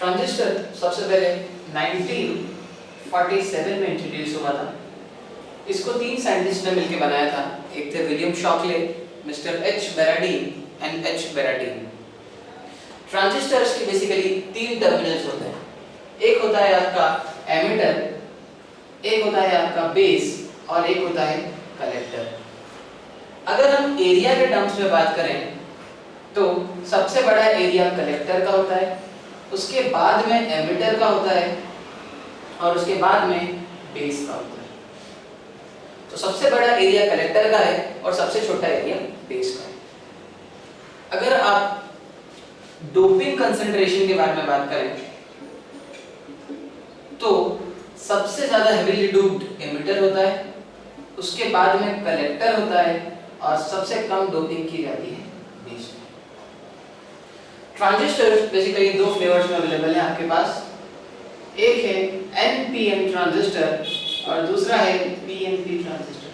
Transistor सबसे पहले 1947 में इंट्रोड्यूस हुआ था। इसको 3 साइंटिस्ट ने मिलकर बनाया था। एक थे William Shockley, mister H Bardeen and H Bardeen. Transistors की बेसिकली 3 टर्मिनल्स होते हैं। एक होता है आपका एमिटर, एक होता है आपका बेस और एक होता है कलेक्टर। अगर हम एरिया के टर्म्स में बात करें तो सबसे बड़ा एरिया कलेक्टर का होता है, उसके बाद में एमिटर का होता है और उसके बाद में बेस का होता है। तो सबसे बड़ा एरिया कलेक्टर का है और सबसे छोटा एरिया बेस का है। अगर आप डोपिंग कंसंट्रेशन के बारे में बात करें तो सबसे ज्यादा हेवीली डोप्ड एमिटर होता है, उसके बाद में कलेक्टर होता है और सबसे कम डोपिंग की जाती है बेस में। ट्रांजिस्टर बेसिकली 2 फ्लेवर्स में अवेलेबल है आपके पास। एक है NPN ट्रांजिस्टर और दूसरा है PNP ट्रांजिस्टर।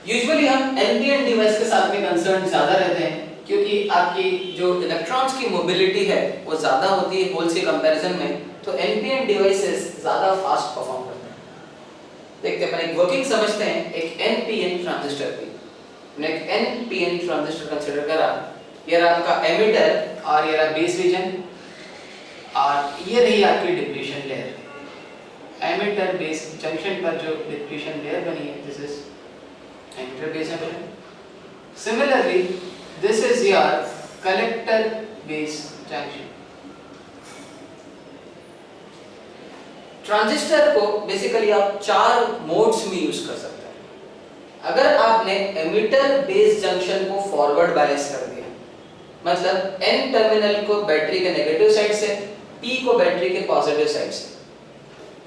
यूजुअली हम NPN डिवाइस के साथ में कंसर्न ज्यादा रहते हैं क्योंकि आपकी जो इलेक्ट्रॉन्स की मोबिलिटी है वो ज्यादा होती है होल्स के कंपैरिजन में, तो NPN डिवाइसेस ज्यादा फास्ट परफॉर्म करते हैं। देखते हैं, एक वर्किंग समझते हैं एक NPN ट्रांजिस्टर की। हमने एक NPN ट्रांजिस्टर कंसीडर करा। ये रहा आपका एमिटर और ये रहा बेस रीजन और ये रही आपकी depletion layer. Emitter base junction पर जो डिप्लीशन लेयर बनी है, this is emitter base junction. Similarly this is your collector base junction. Transistor को बेसिकली आप 4 मोड्स में यूज कर सकते हैं। अगर आपने एमिटर बेस जंक्शन को फॉरवर्ड बायस कर दिया, मतलब N टर्मिनल को बैटरी के नेगेटिव साइड से, P को बैटरी के पॉजिटिव साइड से,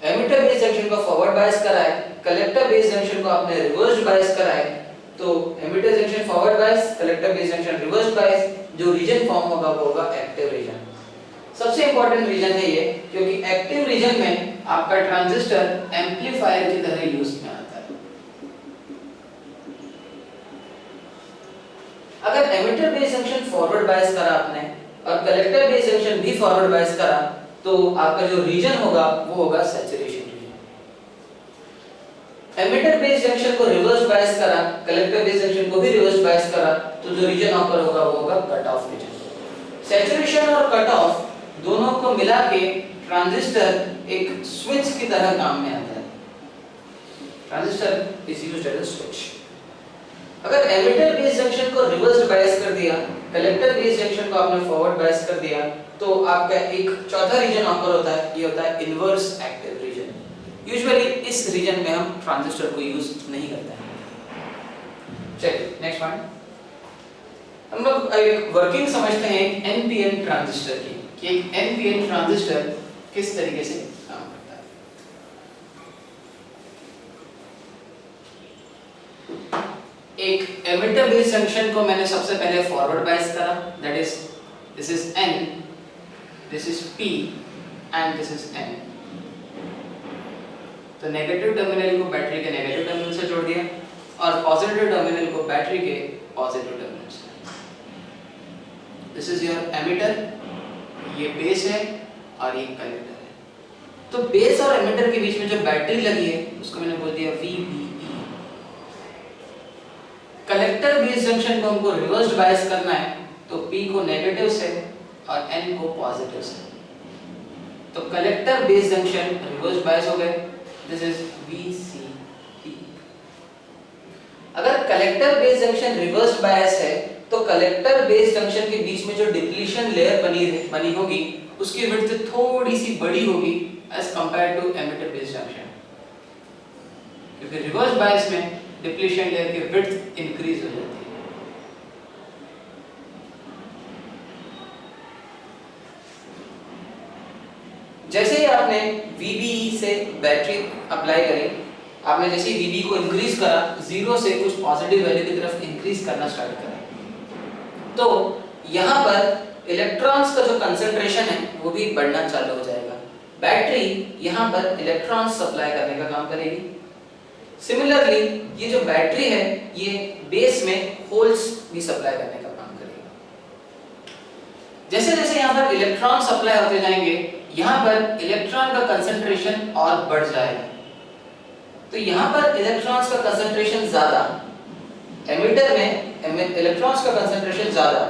एमिटर बेस जंक्शन को फॉरवर्ड बायस करा है, कलेक्टर बेस जंक्शन को आपने रिवर्स बायस करा है, तो emitter junction forward bias, collector base junction reverse bias, जो रीजन फॉर्म होगा वो होगा एक्टिव रीजन। सबसे इंपॉर्टेंट रीजन है ये क्योंकि एक्टिव रीजन में आपका ट्रांजिस्टर एम्पलीफायर की तरह यूज में आता है। अगर emitter base junction forward bias करा आपने और कलेक्टर बेस जंक्शन भी फॉरवर्ड बायस करा तो आपका जो रीजन होगा वो होगा saturation region. Emitter base junction को रिवर्स बायस करा, कलेक्टर बेस जंक्शन को भी रिवर्स बायस करा तो जो रीजन ऑकर होगा वो होगा कट ऑफ रीजन। सैचुरेशन और कट ऑफ दोनों को मिला के ट्रांजिस्टर एक स्विच की तरह काम में आता है। Transistor is used as a switch. अगर एमिटर बेस जंक्शन को रिवर्स बायस कर दिया, कलेक्टर बेस जंक्शन को आपने फॉरवर्ड बायस कर दिया तो आपका एक चौथा रीजन ऑकर होता है, ये होता है इनवर्स एक्टिव रीजन। यूजुअली इस रीजन में हम ट्रांजिस्टर को यूज नहीं करते हैं। चलिए नेक्स्ट पॉइंट, हम लोग एक वर्किंग समझते हैं NPN ट्रांजिस्टर की कि एक NPN ट्रांजिस्टर किस तरीके से काम करता है। एक एमिटर बेस जंक्शन को मैंने सबसे पहले फॉरवर्ड बायस करा, that is this is N, this is P and this is N। तो नेगेटिव टर्मिनल को बैटरी के नेगेटिव टर्मिनल से जोड़ दिया और पॉजिटिव टर्मिनल को बैटरी के पॉजिटिव टर्मिनल से। दिस इज योर एमिटर, ये बेस है और ये कलेक्टर है। तो बेस और एमिटर के बीच में जो बैटरी लगी है उसको मैंने बोल दिया VBE। कलेक्टर बेस जंक्शन को हमको रिवर्स बायस करना है तो P को नेगेटिव से और N को पॉजिटिव से। तो collector base junction reverse bias हो गए, दिस इज VCE। अगर collector base junction reverse bias है तो कलेक्टर बेस जंक्शन के बीच में जो डिप्लीशन लेयर बनी होगी उसकी विड्थ थोड़ी सी बड़ी होगी as compared to emitter base junction, क्योंकि रिवर्स बायस में डिप्लीशन लेयर की विड्थ इंक्रीज हो जाती है। जैसे ही आपने VBE से बैटरी अप्लाई करी, आपने जैसे ही VB को इंक्रीज करा, 0 से कुछ पॉजिटिव वैल्यू की तरफ इंक्रीज करना स्टार्ट करा, तो यहाँ पर इलेक्ट्रॉन्स का जो कंसंट्रेशन है वो भी बढ़ना चालू हो जाएगा। बैटरी यहाँ पर इलेक्ट्रॉन्स सप्लाई करने का काम करेगी। सिमिलरली ये जो बैटरी है ये बेस में होल्स भी सप्लाई करने का काम करेगा। जैसे जैसे यहाँ पर इलेक्ट्रॉन सप्लाई होते जाएंगे, यहाँ पर इलेक्ट्रॉन का कंसंट्रेशन और बढ़ जाएगा। तो यहाँ पर इलेक्ट्रॉन्स का कंसंट्रेशन ज्यादा, एमिटर में इलेक्ट्रॉन्स का कंसंट्रेशन ज्यादा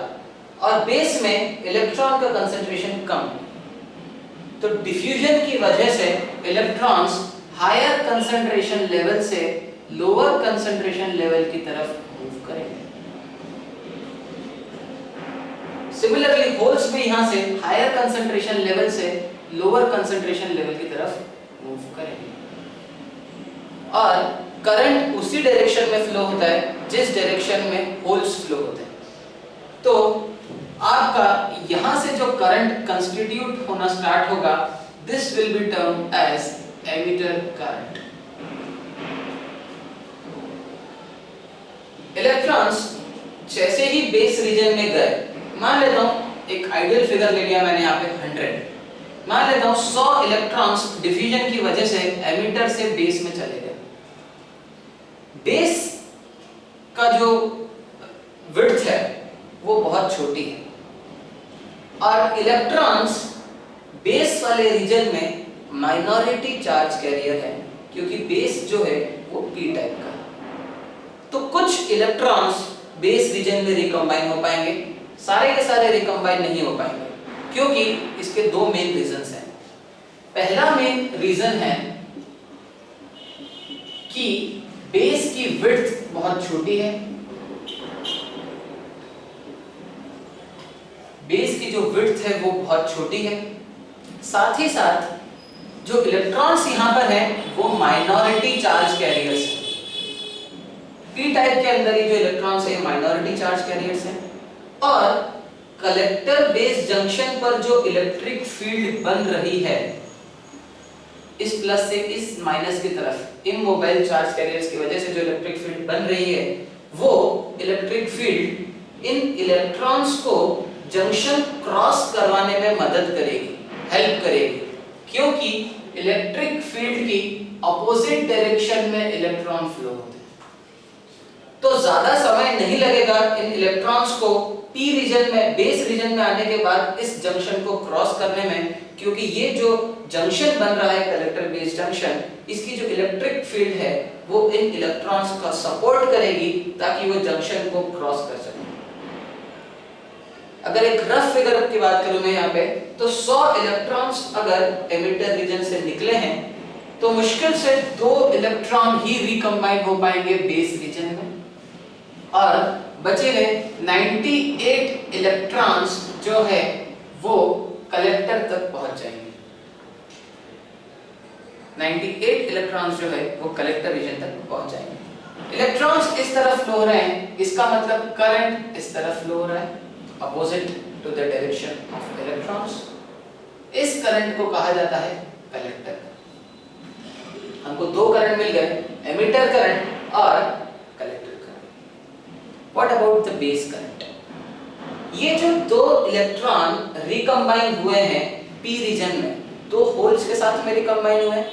और बेस में इलेक्ट्रॉन का कंसंट्रेशन कम। तो डिफ्यूजन की वजह से इलेक्ट्रॉन्स हायर कंसंट्रेशन लेवल से लोअर कंसंट्रेशन लेवल की तरफ मूव करेंगे। सिमिलरली होल्स भी यहां से हायर कंसंट्रेशन लेवल से लोअर कंसंट्रेशन लेवल की तरफ मूव करेंगे और करंट उसी डायरेक्शन में फ्लो होता है जिस डायरेक्शन में होल्स फ्लो होते हैं। तो आपका यहां से जो करंट कंस्टिट्यूट होना स्टार्ट होगा, this will be termed as emitter current. Electrons जैसे ही बेस रीजन में गए, मान लेता हूं एक आइडियल फिगर ले लिया मैंने यहाँ पे 100, मान लेता हूं 100 इलेक्ट्रॉन्स डिफ्यूजन की वजह से एमिटर से बेस में चले गए। बेस का जो विड्थ है वो बहुत छोटी है और इलेक्ट्रॉन्स बेस वाले रीजन में माइनॉरिटी चार्ज कैरियर है, क्योंकि बेस जो है वो p टाइप का है। तो कुछ इलेक्ट्रॉन्स बेस रीजन में रिकम्बाइन हो पाएंगे, सारे के सारे रिकम्बाइन नहीं हो पाएंगे, क्योंकि इसके दो मेन रीजंस हैं। पहला मेन रीजन है कि बेस की विड्थ बहुत छोटी है, बेस की जो विड्थ है वो बहुत छोटी है, साथ ही साथ जो इलेक्ट्रॉन्स यहां पर हैं वो माइनॉरिटी चार्ज कैरियर्स हैं। p टाइप के अंदर ही जो इलेक्ट्रॉन्स हैं माइनॉरिटी चार्ज कैरियर्स हैं और कलेक्टर बेस जंक्शन पर जो इलेक्ट्रिक फील्ड बन रही है इस प्लस से इस माइनस की तरफ, इमोबाइल चार्ज कैरियर्स की वजह से जो इलेक्ट्रिक फील्ड बन रही है वो इलेक्ट्रिक फील्ड इन इलेक्ट्रॉन्स को जंक्शन क्रॉस करवाने में मदद करेगी, हेल्प करेगी, क्योंकि इलेक्ट्रिक फील्ड की अपोजिट डायरेक्शन में इलेक्ट्रॉन फ्लो होते हैं। तो ज्यादा समय नहीं लगेगा इन इलेक्ट्रॉन्स को p रीजन में, बेस रीजन में आने के बाद इस जंक्शन को क्रॉस करने में, क्योंकि ये जो जंक्शन बन रहा है कलेक्टर बेस जंक्शन, इसकी जो इलेक्ट्रिक फील्ड है वो इन इलेक्ट्रॉन्स का सपोर्ट करेगी ताकि वो जंक्शन को क्रॉस कर सके। अगर एक रफ फिगर की बात करूं मैं यहाँ पे, तो 100 इलेक्ट्रॉन्स अगर एमिटर रीजन से निकले हैं तो मुश्किल से 2 इलेक्ट्रॉन ही रिकम्बाइन हो पाएंगे बेस रीजन में और बचे हुए 98 इलेक्ट्रॉन्स जो है वो कलेक्टर तक पहुंच जाएंगे। 98 इलेक्ट्रॉन्स जो है वो कलेक्टर रीजन तक पहुंच जाएंगे। इलेक्ट्रॉन्स इस तरफ फ्लो हो रहे हैं, इसका मतलब करंट इस तरफ फ्लो हो रहा है, opposite to the direction of electrons। इस करंट को कहा जाता है कलेक्टर। हमको दो करंट मिल गए, एमिटर करंट और collector current. What about the base current? ये जो दो इलेक्ट्रॉन रिकम्बाइन हुए हैं p रीजन में, दो होल्स के साथ में रिकम्बाइन हुए हैं,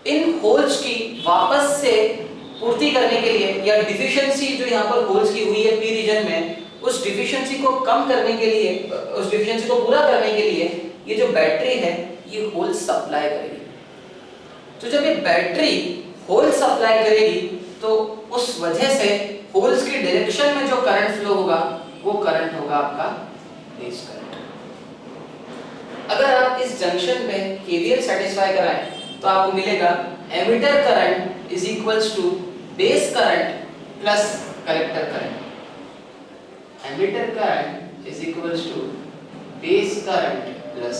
इन होल्स की वापस से पूर्ति करने के लिए या डिफिशिएंसी जो यहाँ पर होल्स की हुई है p रीजन में, उस डिफिशिएंसी को कम करने के लिए, उस डिफिशिएंसी को पूरा करने के लिए ये जो बैटरी है ये होल सप्लाई करेगी। तो जब ये बैटरी होल सप्लाई करेगी तो उस वजह से होल्स की डायरेक्शन में जो करंट फ्लो होगा वो करंट होगा आपका बेस करंट। अगर आप इस जंक्शन पे केवीएल सेटिस्फाई कराएं तो आपको मिलेगा emitter current is equals to base current plus collector current. Emitter current is equals to base current plus